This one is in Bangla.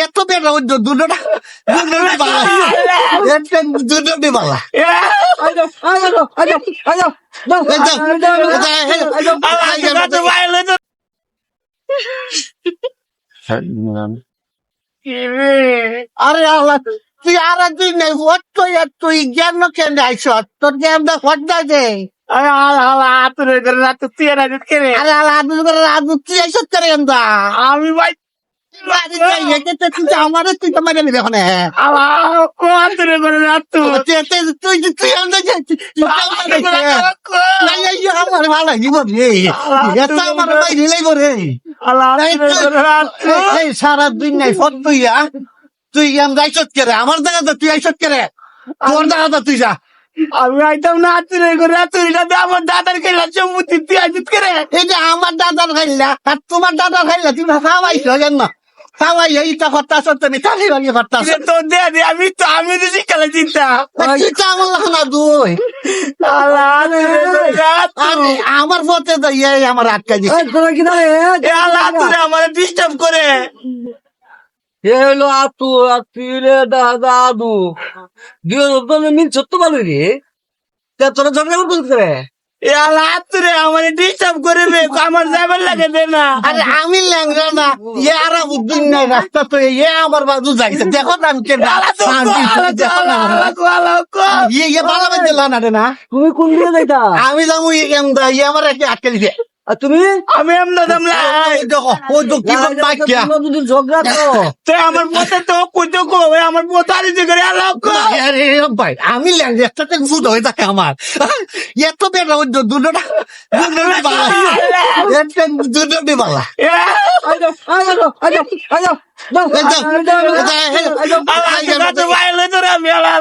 এত বেড়া দুটো বালা দুটো বালা আরে আল্লাহ তুই আর তুই নাই তুই জ্ঞান কেন আইস তোর জ্ঞান দা হট দে আরে আল্লাহ আতুরে করে রাত তুই না করে আরে আল্লাহ তুই আইস করে এন্দা আমি ভাই আমার তুই তো মারে নিবে ওখানে আল্লাহ কো আতুরে করে রাত তুই তুই আমার ভালো জীবন রে আমার বাইরে লাগবো রে আল্লাহ আতুরে করে রাত এই সারা দিন নাই ফট তুই আইসত করে আমার জায়গা তুই আইসত করে তোর জায়গা তুই যা আমি আইতাম না আতুরে করে রাত এটা আমার দাদার খেলা চমুতি তুই আইত করে এটা আমার দাদার খাইলা আর তোমার দাদার খাইলা তুমি খাওয়াইছো জান না খাওয়াই এইটা করতে আসো তুমি তাহলে বানিয়ে করতে আসো তো দে দে আমি তো শিখালে চিন্তা চিন্তা আমার না দুই আল্লাহ আতুরে করে রাত আমার পথে তো এই আমার আটকা দিচ্ছে আল্লাহ আতুরে আমার ডিস্টার্ব করে হলো আতু আতুরে দাদু মিল ছোট্ট ভালো রে তোরা ঝগড়া করতে এ আল্লাহ আতুরে আমার ডিস্টার্ব করে রে আমার যাবার লাগে দে না আরে আমি ল্যাংরা না ইয়ে আর বুদ্ধিন নাই রাস্তা তো ইয়ে আমার বাজু যাইছে দেখো না আমি কেন ইয়ে ভালো বাজে না রে না তুমি কোন দিকে যাইতা আমি যাবো ইয়ে আমার একে আটকে দিছে আর তুমি আমি এমন দামলা দেখো ও তো কি বাক্যা যদি ঝগড়া তো তে আমার পথে তো কইতো কো আমার পথ আর যে করে আল্লাহ কো আরে ভাই আমি ল্যাংরা একটাতে ফুট হয়ে থাকে আমার এত বেড়া দুটো বালা দুটো বালা আল্লাহ আমি আল্লাহ